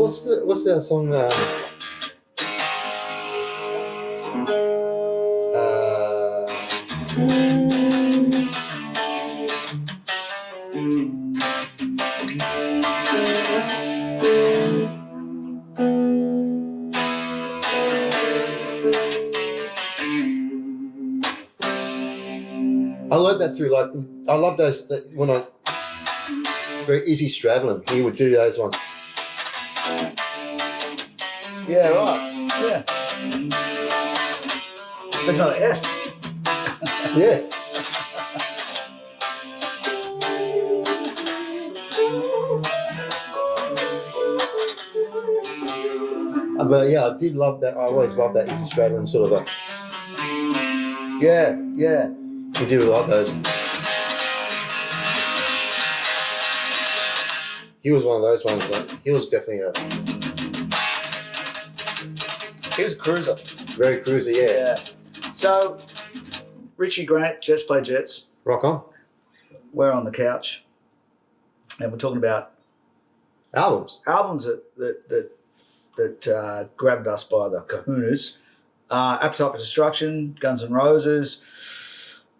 What's that song? I learned that through I love those when I very easy straddling. He would do those ones. Yeah, right. Yeah. There's another F. Yeah. But yeah, I did love that. I always loved that easy straddling sort of Yeah. You do like those. He was one of those ones. He was definitely He was a cruiser. very cruisy, yeah. So, Richie, Grant, JetsPlayJets. Rock on. We're on the couch, and we're talking about Albums. that grabbed us by the kahunas. Appetite for Destruction, Guns N' Roses.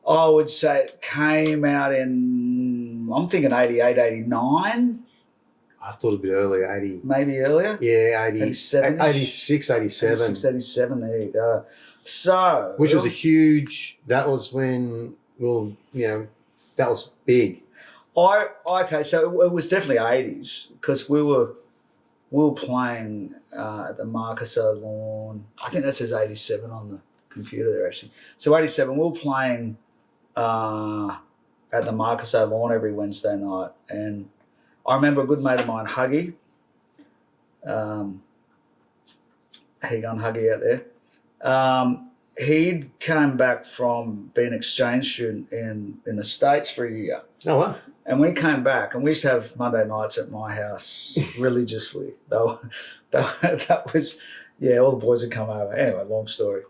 I would say it came out in, I'm thinking 88, 89. I thought a bit earlier, 80. Maybe earlier. Yeah, 87. 86, 87. 86, 87, there you go. So. Which was that was when, that was big. Okay, so it was definitely 80s because we were playing at the Marcus O'Lawn. I think that says 87 on the computer there actually. So 87, we were playing at the Marcus O'Lawn every Wednesday night, and I remember a good mate of mine, Huggy. How you going, Huggy, out there? He'd come back from being an exchange student in the States for a year. Oh, wow. And when he came back, and we used to have Monday nights at my house religiously. That was, all the boys would come over. Anyway, long story.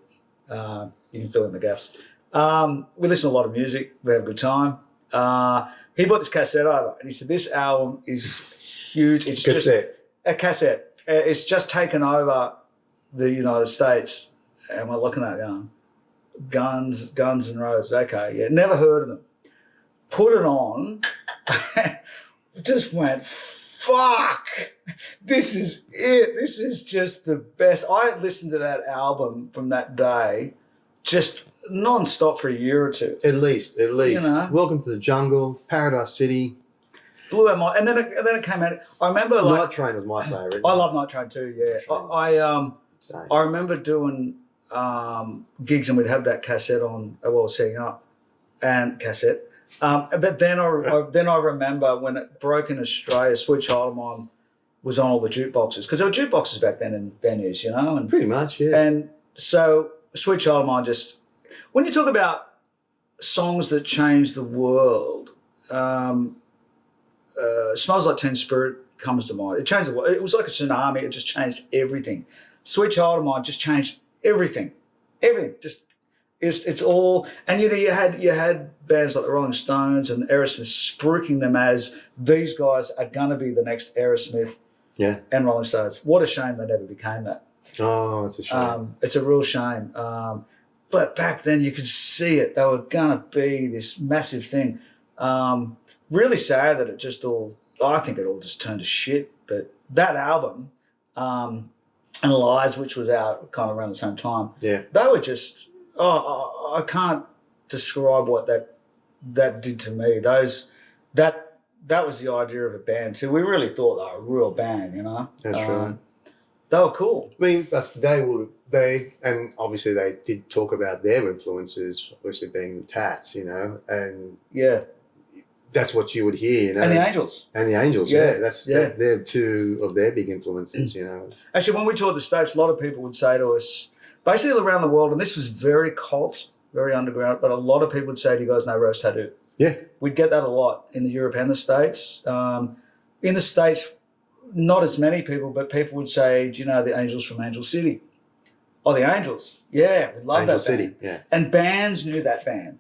You can fill in the gaps. We listened to a lot of music. We had a good time. He brought this cassette over, and he said, this album is huge. It's cassette. Just a cassette. It's just taken over the United States. And we're looking at it going, Guns N' Roses. Okay, yeah, never heard of them. Put it on, just went, fuck, this is it. This is just the best. I listened to that album from that day just non-stop for a year or two. At least. You know? Welcome to the Jungle, Paradise City. Blew out my, and then it came out. I remember Night Train was my favourite. I love Night Train too, yeah. I remember doing gigs and we'd have that cassette on while I was setting up, and cassette. But then I remember when it broke in Australia, Sweet Child of Mine was on all the jukeboxes, because there were jukeboxes back then in venues, and pretty much, yeah. And so Sweet Child of Mine just, when you talk about songs that changed the world, Smells Like Teen Spirit comes to mind. It changed the world. It was like a tsunami. It just changed everything. Sweet Child of Mine just changed everything. Everything. Just it's all, and you had bands like the Rolling Stones and Aerosmith spruiking them as these guys are gonna be the next Aerosmith, and Rolling Stones. What a shame they never became that. Oh, it's a shame. It's a real shame. But back then you could see it. They were gonna be this massive thing. Really sad that I think it all just turned to shit. But that album, and Lies, which was out kind of around the same time, they were just, I can't describe what that did to me. That was the idea of a band too. We really thought they were a real band, That's right. They were cool. I mean, and obviously they did talk about their influences, obviously being the Tats, and that's what you would hear, And the Angels. They're two of their big influences, Actually, when we toured the States, a lot of people would say to us, basically around the world, and this was very cult, very underground, but a lot of people would say, do you guys know Rose Tattoo? Yeah. We'd get that a lot in the Europe and the States. In the States, not as many people, but people would say, do you know the Angels from Angel City? Oh, the Angels. Yeah, we love Angel that City, band. yeah. And bands knew that band.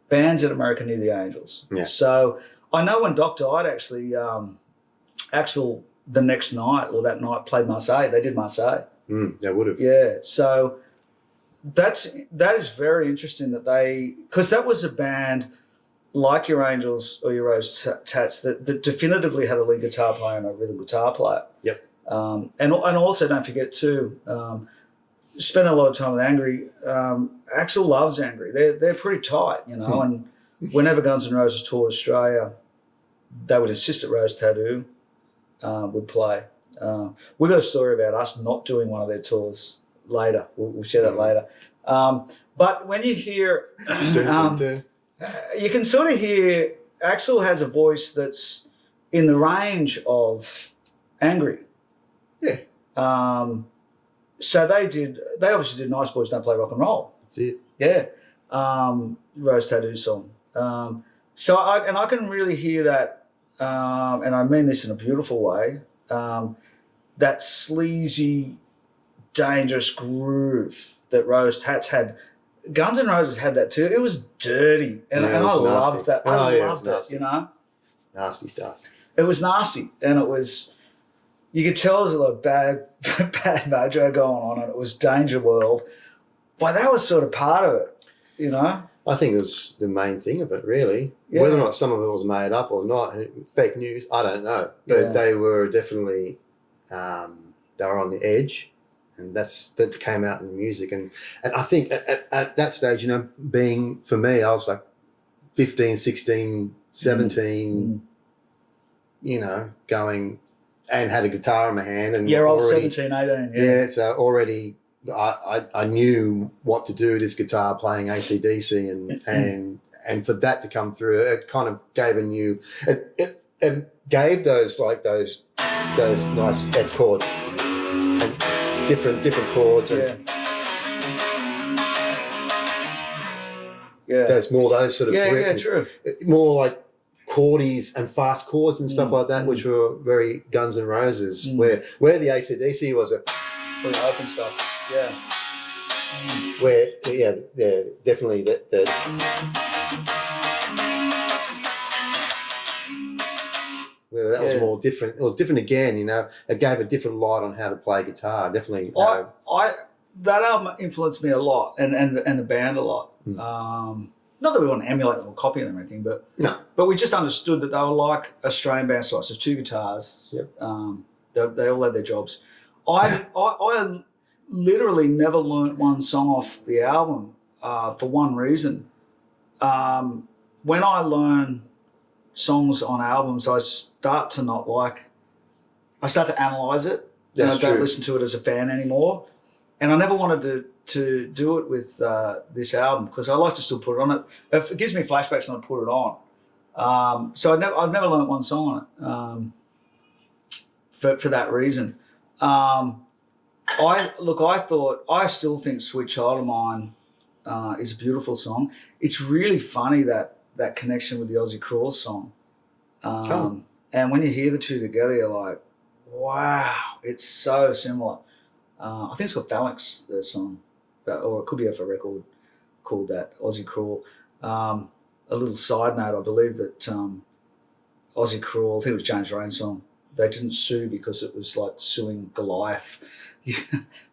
Bands in America knew the Angels. Yeah. So I know when Doc died, actually, Axl the next night or that night played Marseille. They did Marseille. They would have. Yeah, so that is very interesting that because that was a band like your Angels or your Rose Tats that definitively had a lead guitar player and a rhythm guitar player. Yep. And also don't forget too, spent a lot of time with Angry. Axl loves Angry. They're pretty tight, you know. And whenever Guns N' Roses toured Australia, they would insist that Rose Tattoo would play. We got a story about us not doing one of their tours later. We'll share that later. But when you hear, you can sort of hear Axl has a voice that's in the range of Angry. Yeah. So they obviously did Nice Boys Don't Play Rock and Roll. That's it. Yeah. Rose Tattoo song. So I can really hear that, and I mean this in a beautiful way, that sleazy, dangerous groove that Rose Tats had. Guns N' Roses had that too. It was dirty, and I loved that. I loved it, you know. Nasty stuff. It was nasty, and it was. You could tell there was a lot of bad mojo going on, and it was Danger World. But that was sort of part of it, you know. I think it was the main thing of it, really. Yeah. Whether or not some of it was made up or not, fake news, I don't know. But they were definitely, they were on the edge, and that came out in the music. And I think at that stage, you know, being, for me, I was like 15, 16, 17, you know, going and had a guitar in my hand. And I was 17, 18. Yeah, so already I knew what to do with this guitar playing AC/DC and for that to come through, it kind of gave a new it gave those nice F chords and different chords and those sort of true, more like chordies and fast chords and stuff like that, which were very Guns N' Roses, where the AC/DC was a pretty open stuff. Yeah. Where definitely that was more different. It was different again, you know. It gave a different light on how to play guitar. Definitely. That album influenced me a lot, and the band a lot. Not that we want to emulate them or copy them or anything, but we just understood that they were like Australian band styles. So 2 guitars. Yep. They all had their jobs. I literally never learnt one song off the album for one reason. When I learn songs on albums, I start to analyse it. I don't listen to it as a fan anymore. And I never wanted to do it with this album because I like to still put it on it. It gives me flashbacks and I put it on. So I've never learnt one song on it for that reason. I still think Sweet Child of Mine is a beautiful song. It's really funny that connection with the Aussie Crawls song. And when you hear the two together, you're like, wow, it's so similar. I think it's got Phalanx, the song, or it could be off a record called that, Aussie Crawl. A little side note, I believe that Aussie Crawl, I think it was James Rain's song, they didn't sue because it was like suing Goliath.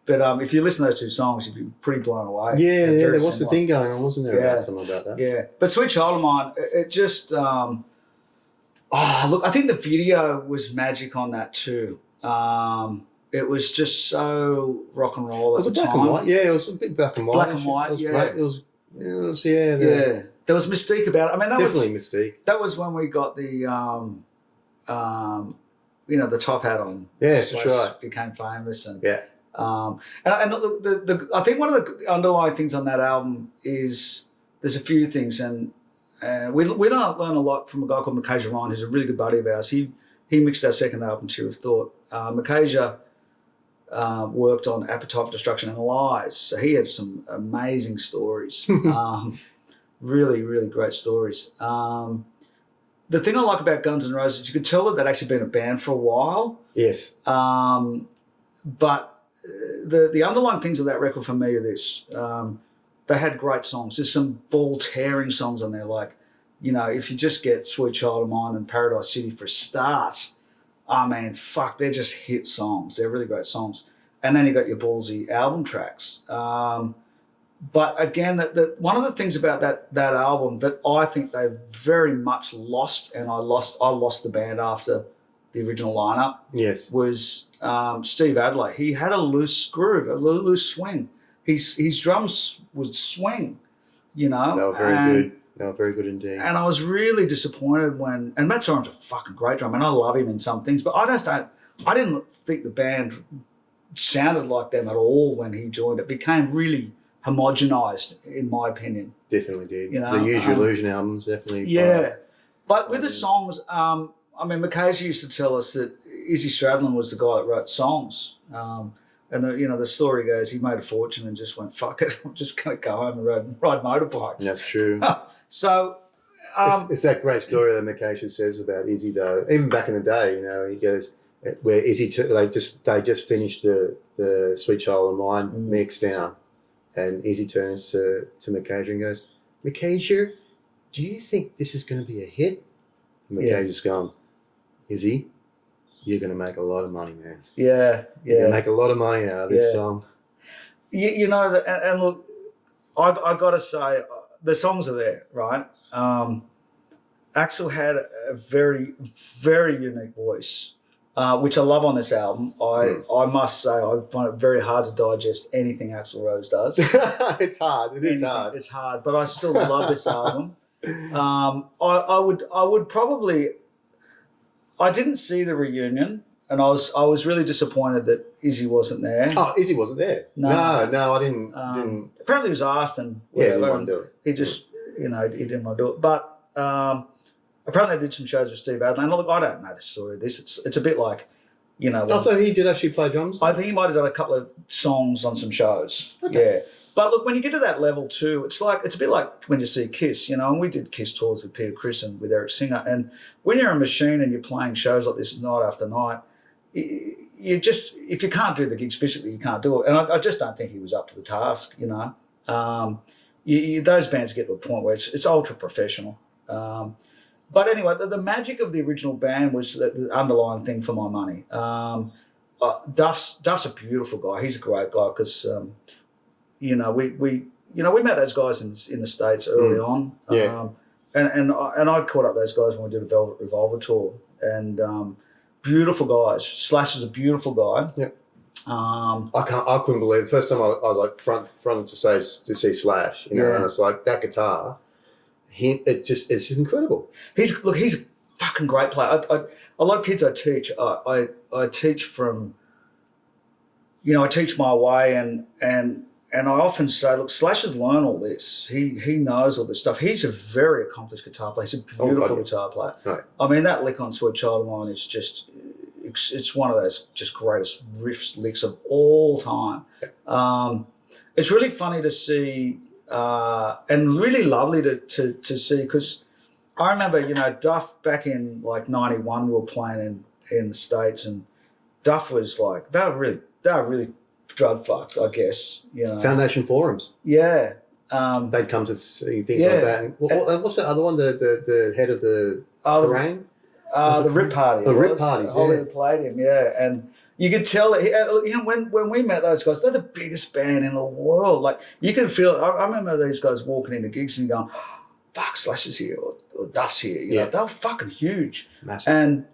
But if you listen to those two songs, you'd be pretty blown away. Yeah, there was the thing going on, wasn't there, about something about that? Yeah, but Sweet Child of Mine, it just, look, I think the video was magic on that too. It was just so rock and roll at the time. Was it black and white? Yeah, it was a bit black and white. Black and white, It was There was mystique about it. I mean, that definitely mystique. That was when we got the, the top hat on. Yeah, that's right. Became famous and and I think one of the underlying things on that album is there's a few things, and we learn a lot from a guy called Micajah Ryan, who's a really good buddy of ours. He mixed our second album, Tear of Thought. Micajah worked on Appetite for Destruction and Lies, so he had some amazing stories. Really, really great stories. The thing I like about Guns N' Roses, you could tell that they'd actually been a band for a while. Yes. But the underlying things of that record for me are this. They had great songs. There's some ball-tearing songs on there, like, you know, if you just get Sweet Child of Mine and Paradise City for a start, I mean, fuck, they're just hit songs. They're really great songs. And then you got your ballsy album tracks. But again, one of the things about that album that I think they very much lost, and I lost the band after the original lineup. Yes, was Steve Adler. He had a loose groove, a loose swing. His drums would swing, you know. They were very good. They were very good indeed. And I was really disappointed when. And Matt Soren's a fucking great drummer, and I love him in some things, but I didn't think the band sounded like them at all when he joined. It became really homogenized, in my opinion. Definitely did. You know, the Use Your Illusion albums definitely. Yeah, but with the songs, I mean, Mackenzie used to tell us that Izzy Stradlin was the guy that wrote songs. And the story goes, he made a fortune and just went, fuck it, I'm just going to go home and ride motorbikes. That's true. So it's that great story that Mikasha says about Izzy, though. Even back in the day, you know, he goes where Izzy they just finished the Sweet Child of Mine mix down, and Izzy turns to Mikasha and goes, Mikasha, do you think this is going to be a hit? And Mikasha's going, Izzy, you're going to make a lot of money, man. Yeah. You're going to make a lot of money out of this song. You know, and look, I got to say, the songs are there, right? Axl had a very, very unique voice, which I love on this album. I must say, I find it very hard to digest anything Axl Rose does. It's hard. It is hard. It's hard, but I still love this album. I would probably. I didn't see the reunion, and I was really disappointed that Izzy wasn't there. Oh, Izzy wasn't there. No, I didn't. Apparently, he was asked, and he didn't want to do it. He just, he didn't want to do it. But apparently, they did some shows with Steve Adler. And look, I don't know the story of this. It's a bit like, you know. So he did actually play drums? I think he might have done a couple of songs on some shows. Okay. Yeah. But look, when you get to that level too, it's a bit like when you see Kiss, you know, and we did Kiss tours with Peter Criss and with Eric Singer. And when you're a machine and you're playing shows like this night after night, you just, if you can't do the gigs physically, you can't do it. And I just don't think he was up to the task, you know. Those bands get to a point where it's ultra professional. But anyway, the magic of the original band was the underlying thing for my money. Duff's a beautiful guy. He's a great guy because... we met those guys in the States early on. Yeah. And I caught up those guys when we did a Velvet Revolver tour. And beautiful guys. Slash is a beautiful guy. Yeah. I couldn't believe the first time I was like fronted to see Slash, you know, and it's like that guitar, it's incredible. He's a fucking great player. A lot of kids I teach, I teach from, you know, I teach my way and I often say, look, Slash has learned all this. He knows all this stuff. He's a very accomplished guitar player. He's a beautiful guitar player. Right. I mean, that lick on Sweet Child of Mine is just, it's one of those just greatest licks of all time. It's really funny to see and really lovely to see because I remember, you know, Duff back in like 91, we were playing in the States and Duff was like, they were really drug fucked, I guess. You know. Foundation forums. Yeah. They'd come to see things like that. And what's that other one? The head of the Kerrang? The Rip Party. The Rip Parties, Hollywood Palladium, yeah. And you could tell that, you know, when we met those guys, they're the biggest band in the world. Like, you can feel, I remember these guys walking into gigs and going, oh, fuck, Slash is here or Duff's here. You know, they were fucking huge. Massive.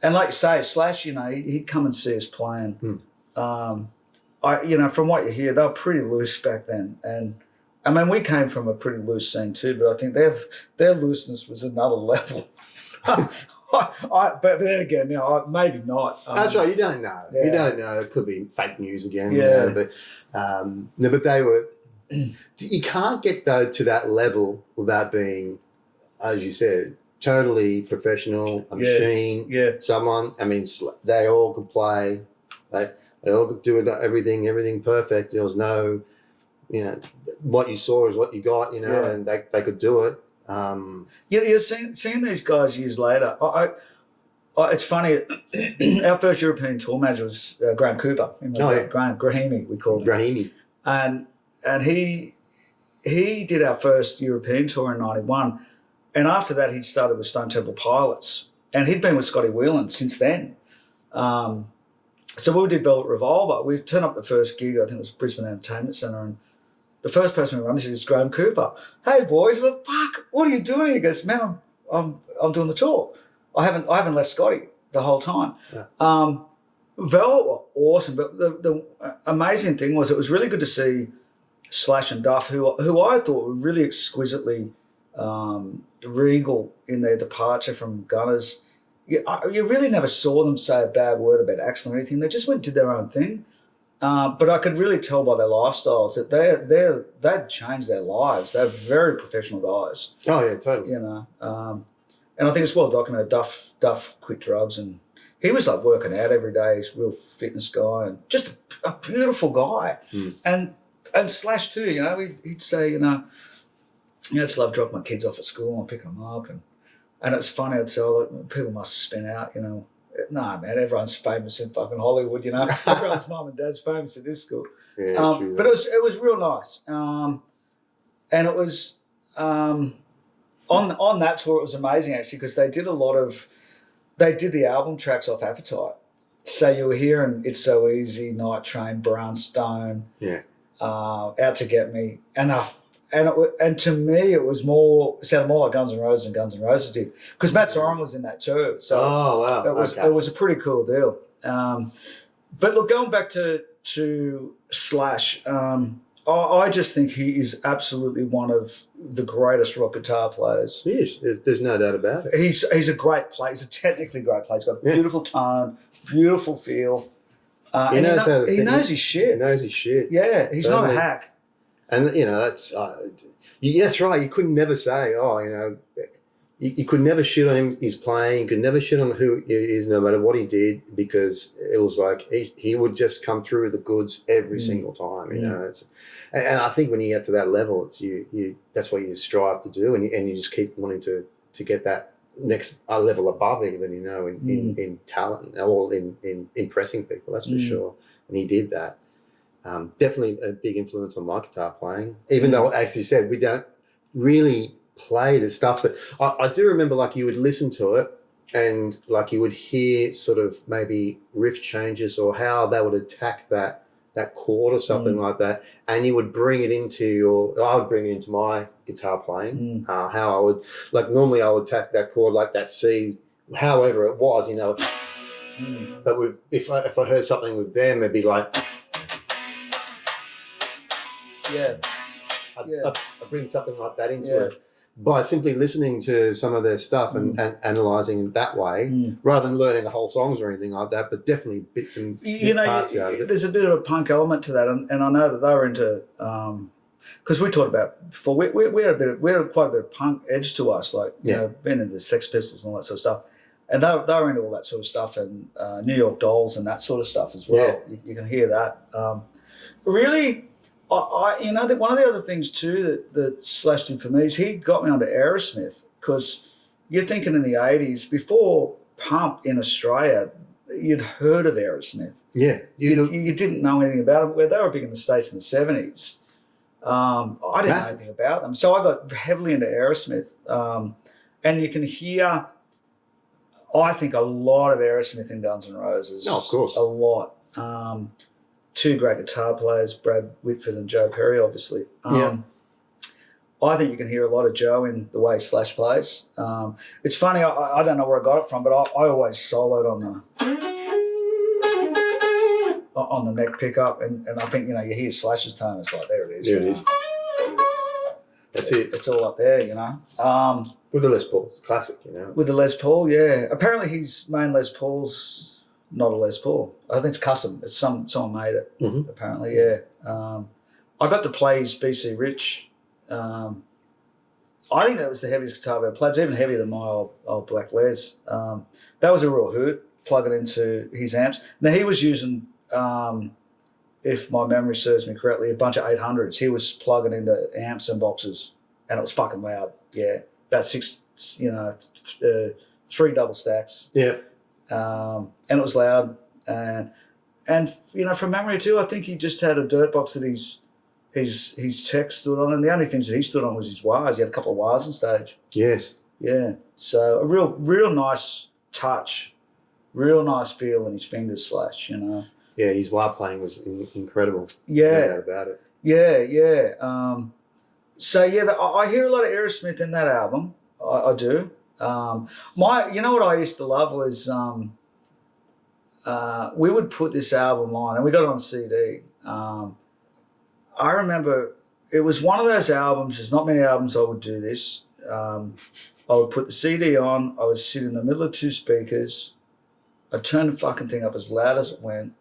And like you say, Slash, you know, he'd come and see us playing. You know, from what you hear, they were pretty loose back then. And I mean, we came from a pretty loose scene too, but I think their looseness was another level. But then again, you know, maybe not. That's right. You don't know. Yeah. You don't know. It could be fake news again. Yeah. You know, but they were. You can't get to that level without being, as you said, totally professional. A machine. Yeah. Someone. I mean, they all could play. They all could do everything perfect. There was no, you know, what you saw is what you got, you know, and they could do it. You're seeing these guys years later. It's funny. Our first European tour manager was Graham Cooper. Graham Grahimi, we called him. Grahimi. And he did our first European tour in '91, and after that he'd started with Stone Temple Pilots, and he'd been with Scotty Whelan since then. So we did Velvet Revolver. We turned up the first gig, I think it was Brisbane Entertainment Centre, and the first person we run into is Graham Cooper. Hey boys, well, fuck, what are you doing? He goes, man, I'm doing the tour. I haven't left Scotty the whole time. Yeah. Velvet were awesome, but the amazing thing was it was really good to see Slash and Duff, who I thought were really exquisitely regal in their departure from Gunners. You really never saw them say a bad word about Axl or anything. They just went and did their own thing. But I could really tell by their lifestyles that they'd changed their lives. They're very professional guys. Oh yeah, totally. You know, and I think it's well documented. Duff quit drugs, and he was like working out every day. He's a real fitness guy and just a beautiful guy. And Slash too. You know, he'd say, I just love dropping my kids off at school and picking them up, and it's funny. I'd say, look, people must spin out. Nah, man, everyone's famous in fucking Hollywood, Everyone's mum and dad's famous at this school. Yeah, true, but it was real nice. And it was on that tour, it was amazing actually, because they did the album tracks off Appetite. So you were hearing It's So Easy, Night Train, Brownstone, Out to Get Me, Enough. And to me, it sounded more like Guns N' Roses than Guns N' Roses did, because Matt Sorum was in that too. So wow, it was a pretty cool deal. But look, going back to Slash, I just think he is absolutely one of the greatest rock guitar players. He is. There's no doubt about it. He's a great player. He's a technically great player. He's got a beautiful tone, beautiful feel. He knows his shit. He knows his shit. Yeah, he's not a hack. And that's that's right. You could never say, you could never shit on him. He's playing. You could never shit on who he is, no matter what he did, because it was like he would just come through with the goods every single time. And I think when you get to that level, it's you. That's what you strive to do, and you just keep wanting to get that next level above, even in talent or in impressing people. That's for sure. And he did that. Definitely a big influence on my guitar playing, even though, as you said, we don't really play the stuff. But I do remember, like, you would listen to it and, like, you would hear sort of maybe riff changes or how they would attack that chord or something like that, and you would bring it into I would bring it into my guitar playing. How I would, like, normally I would attack that chord like that C, however it was, But if I heard something with them, it'd be like... I bring something like that into it by simply listening to some of their stuff and analysing it that way, rather than learning the whole songs or anything like that, but definitely bits and parts out of it. There's a bit of a punk element to that, and I know that they were into because we talked about before. We had quite a bit of punk edge to us, like being into the Sex Pistols and all that sort of stuff, and they were into all that sort of stuff, and New York Dolls and that sort of stuff as well. You can hear that. Really. That one of the other things too that Slash did for me is he got me onto Aerosmith, because you're thinking in the 80s, before Pump in Australia, you'd heard of Aerosmith. Yeah. You didn't know anything about them. Where they were big in the States in the 70s. I didn't know anything about them. So I got heavily into Aerosmith. And you can hear, I think, a lot of Aerosmith in Guns N' Roses. No, of course. A lot. Two great guitar players, Brad Whitford and Joe Perry, obviously. I think you can hear a lot of Joe in the way Slash plays. It's funny, I don't know where I got it from, but I always soloed on the neck pickup, and I think, you hear Slash's tone, it's like, there it is. There it is. That's it. It's all up there, With the Les Paul, it's classic, With the Les Paul, yeah. Apparently his main Les Paul's not a Les Paul. I think it's custom. It's someone made it. Apparently, yeah. I got to play his BC Rich. I think that was the heaviest guitar I've ever played. It's even heavier than my old Black Les. That was a real hoot, plugging into his amps. Now he was using, if my memory serves me correctly, a bunch of 800s. He was plugging into amps and boxes, and it was fucking loud. Yeah, about 6, 3 double stacks. Yeah. And it was loud, and from memory too, I think he just had a dirt box that his tech stood on, and the only things that he stood on was his wires. He had a couple of wires on stage. Yes. Yeah. So a real nice touch Real nice feel in his fingers slash, you know. Yeah, his wah playing was incredible. Yeah. No doubt about it. Yeah. So yeah, I hear a lot of Aerosmith in that album. I do. You know what I used to love was we would put this album on, and we got it on CD. I remember it was one of those albums. There's not many albums I would do this. I would put the CD on. I would sit in the middle of two speakers. I'd turn the fucking thing up as loud as it went,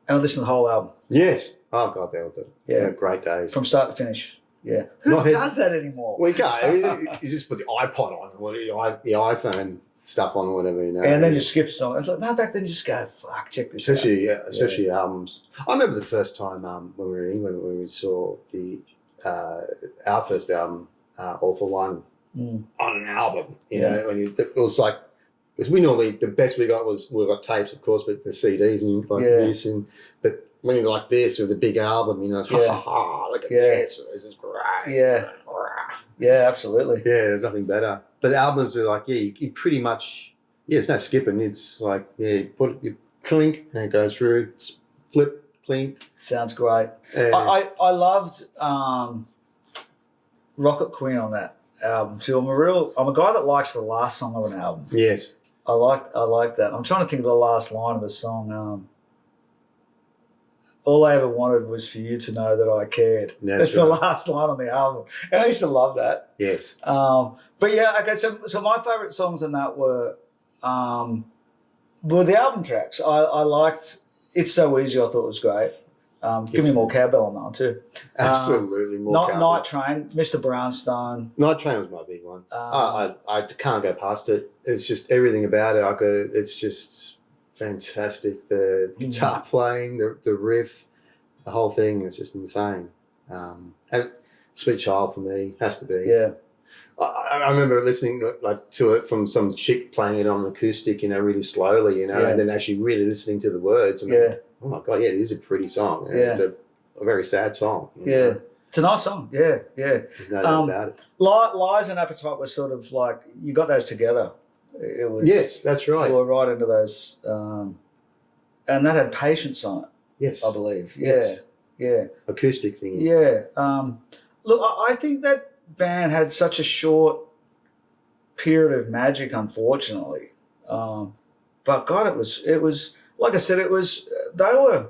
and I'd listen to the whole album. Yes. Oh God, they were great days from start to finish. Yeah. Who does that anymore? We can't. You just put the iPod on, or the iPhone stuff on, or whatever, you know. And then you skip a song. It's like, no, back then you just go, fuck, check this out. Especially albums. I remember the first time when we were in England, when we saw our first album, All for One, on an album. You know, it was like, because we normally, the best we got tapes, of course, but the CDs and like this, but when you're like this with a big album, you know, look at this is great. Yeah, absolutely. Yeah, there's nothing better. But albums are like, you pretty much, it's no skipping. It's like, you clink and it goes through, flip, clink. Sounds great. I loved Rocket Queen on that album too. I'm a guy that likes the last song of an album. Yes. I like that. I'm trying to think of the last line of the song. All I ever wanted was for you to know that I cared. That's the last line on the album. And I used to love that. Yes. But yeah, okay, so my favourite songs in that were the album tracks. I liked It's So Easy, I thought was great. Give Me More Cowbell on that one too. Absolutely, more cowbell. Night Train, Mr. Brownstone. Night Train was my big one. I can't go past it. It's just everything about it. It's just fantastic. The guitar playing, the riff, the whole thing is just insane. And Sweet Child for me has to be. Yeah. I remember listening to it from some chick playing it on acoustic, really slowly, and then actually really listening to the words. And oh my God, it is a pretty song. It's a very sad song. Yeah. It's a nice song. Yeah. There's no doubt about it. Lies and Appetite were sort of like, you got those together. It was, yes, that's right. We were right into those. And that had Patience on it. Yes. I believe. Yes. Yeah. Acoustic thing. Yeah. Look, I think that band had such a short period of magic, unfortunately. But God, it was like I said, they were,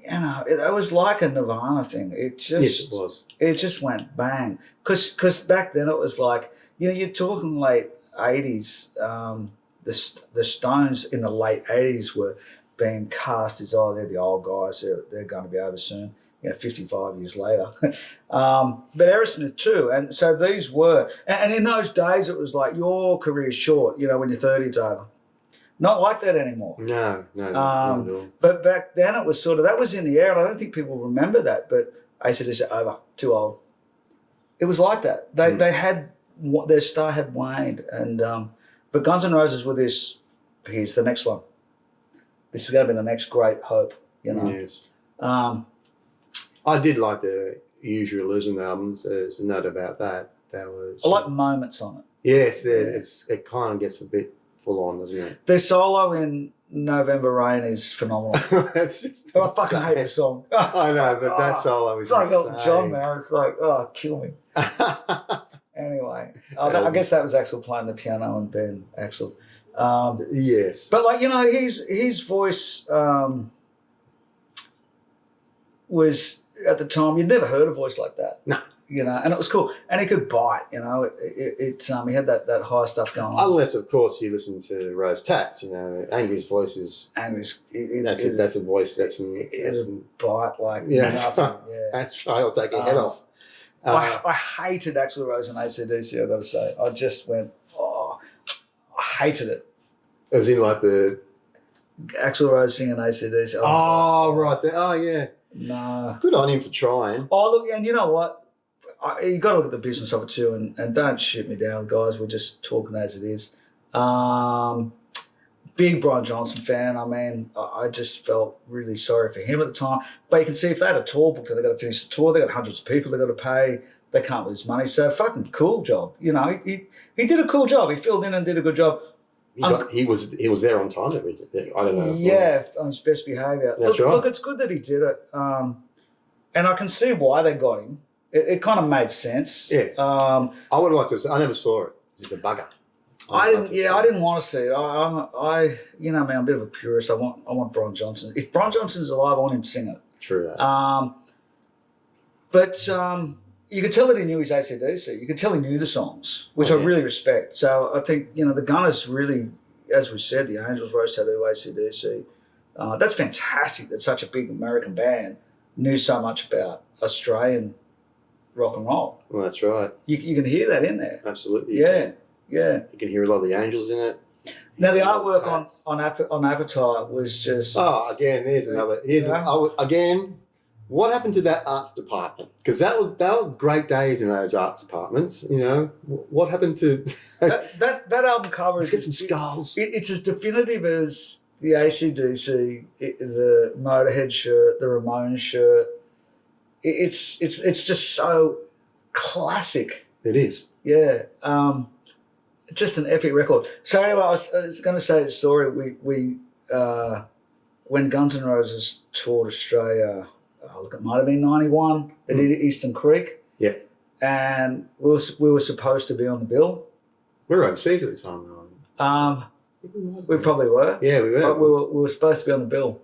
it was like a Nirvana thing. It just, yes, it was. It just went bang. Because back then it was like, you're talking late 80s. The Stones in the late 80s were being cast as, they're the old guys. They're going to be over soon. 55 years later. But Aerosmith too. And so these were, and in those days it was like, your career's short, when you're 30, it's over. Not like that anymore. No, not at all. But back then it was sort of, that was in the air, and I don't think people remember that, but ACDC over, too old. It was like that. They had, their star had waned. And but Guns N' Roses were this, here's the next one. This is going to be the next great hope, Yes. I did like the Usualism albums. There's no doubt about that. I like moments on it. Yes, it kind of gets a bit full on, doesn't it? The solo in November Rain is phenomenal. That's just. I fucking hate the song. I know, but that solo is. It's like Elton John, man. It's like, kill me. Anyway, I guess that was Axl playing the piano and Ben Axl. Yes, but his voice was. At the time, you'd never heard a voice like that. No. And it was cool. And he could bite, he had that high stuff going on. Unless, of course, you listen to Rose Tats, Angry's voice is... Angry's... That's a voice that's from... It'll bite like nothing. Yeah. That's right, I'll take your head off. I hated Axl Rose and AC/DC, I've got to say. I just went, I hated it. It was in like the... Axl Rose singing AC/DC. Right there. Oh, yeah. No. Good on him for trying. Oh, look, and you know what? You got to look at the business of it too, and don't shoot me down, guys. We're just talking as it is. Big Brian Johnson fan. I mean, I just felt really sorry for him at the time. But you can see if they had a tour booked, they've got to finish the tour. They've got hundreds of people they've got to pay. They can't lose money. So fucking cool job. He did a cool job. He filled in and did a good job. he was there on time. I don't know. Yeah, on his best behaviour. That's right. Look, it's good that he did it, and I can see why they got him. It kind of made sense. Yeah. I would like to. I never saw it. Just a bugger. I didn't want to see it. You know me, I'm a bit of a purist. I want Brian Johnson. If Brian Johnson's alive, I want him to sing it. True that. But you could tell that he knew his AC/DC. You could tell he knew the songs, which I really respect. So I think, the Gunners really, as we said, the Angels, Rose Tattoo, AC/DC. That's fantastic that such a big American band knew so much about Australian rock and roll. Well, that's right. You can hear that in there. Absolutely. Yeah. You can hear a lot of the Angels in it. Now the artwork on Appetite was just. Oh, again, again. What happened to that arts department? Because that was great days in those arts departments. What happened to that album cover? Let's get some skulls. It's as definitive as the AC/DC, the Motorhead shirt, the Ramones shirt. It's just so classic. It is. Yeah. Just an epic record. So anyway, I was going to say the story. We when Guns N' Roses toured Australia, it might have been 91. They did Eastern Creek. Yeah. And we were supposed to be on the bill. We were overseas at the time, though. We probably were. Yeah, we were. But we were supposed to be on the bill.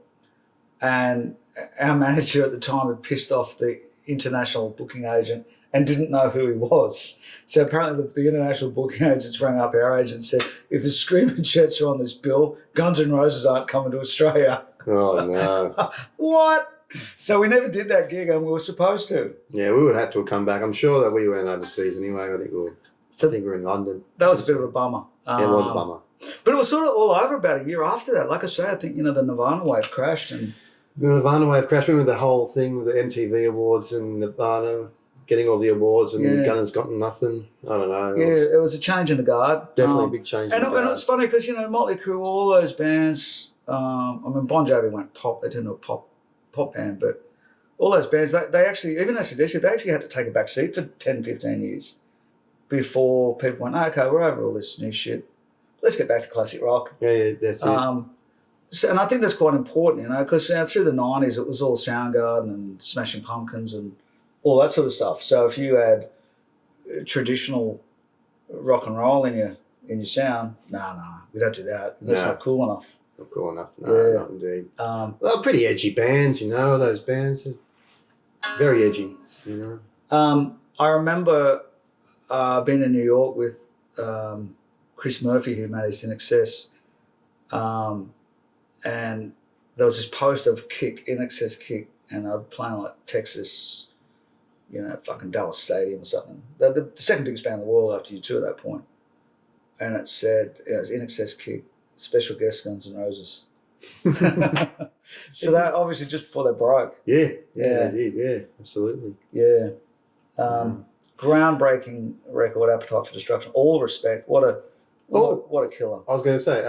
And our manager at the time had pissed off the international booking agent and didn't know who he was. So apparently the international booking agents rang up our agent and said, if the Screaming Jets are on this bill, Guns N' Roses aren't coming to Australia. Oh, no. What? So we never did that gig, and we were supposed to. Yeah, we would have to come back. I'm sure that we went overseas anyway. I think we were in London. That was a bit of a bummer. It was a bummer. But it was sort of all over about a year after that. Like I say, I think, the Nirvana wave crashed. And the Nirvana wave crashed. Remember the whole thing with the MTV Awards and Nirvana getting all the awards and Gunners got nothing. I don't know. It was a change in the guard. Definitely a big change in the guard. And it was funny because, Motley Crue, all those bands, Bon Jovi went pop. They didn't do a pop band, but all those bands, they actually, even AC/DC, they actually had to take a back seat for 10, 15 years before people went, okay, we're over all this new shit. Let's get back to classic rock. Yeah, that's it. So, and I think that's quite important, because through the 90s, it was all Soundgarden and Smashing Pumpkins and all that sort of stuff. So if you had traditional rock and roll in your sound, nah, we don't do that. That's not cool enough. Not cool enough. No, not indeed. They're pretty edgy bands, those bands. Very edgy, I remember being in New York with Chris Murphy, who managed In Excess, and there was this poster of Kick, In Excess Kick, and they were playing like Texas, fucking Dallas Stadium or something. The second biggest band in the world after U2 at that point. And it said, it was In Excess Kick, special guest Guns N' Roses. So that obviously just before they broke. Yeah, they did. Yeah, absolutely. Yeah. Groundbreaking record, Appetite for Destruction. All respect. What a killer. I was going to say,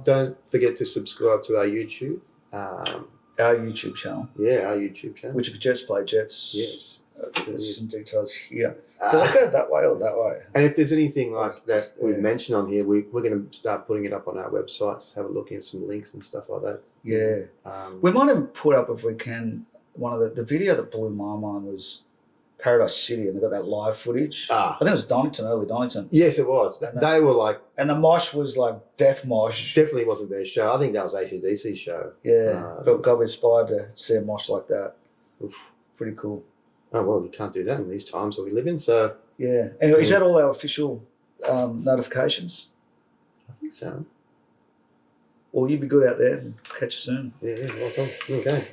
don't forget to subscribe to our YouTube. Our YouTube channel. Yeah, our YouTube channel. Which is JetsPlayJets. Yes. There's some details here. Did I go that way or that way? And if there's anything like that we've mentioned on here, we're going to start putting it up on our website. Just have a look at some links and stuff like that. Yeah. We might have put up, if we can, one of the video that blew my mind was Paradise City, and they got that live footage. I think it was Donington, early Donington. Yes, it was. They were like... And the mosh was like death mosh. Definitely wasn't their show. I think that was AC/DC's show. Yeah, but got inspired to see a mosh like that. Oof, pretty cool. Oh, well, you can't do that in these times that we live in, so... Yeah. Anyway, is that all our official notifications? I think so. Well, you be good out there and catch you soon. Yeah, welcome. Okay.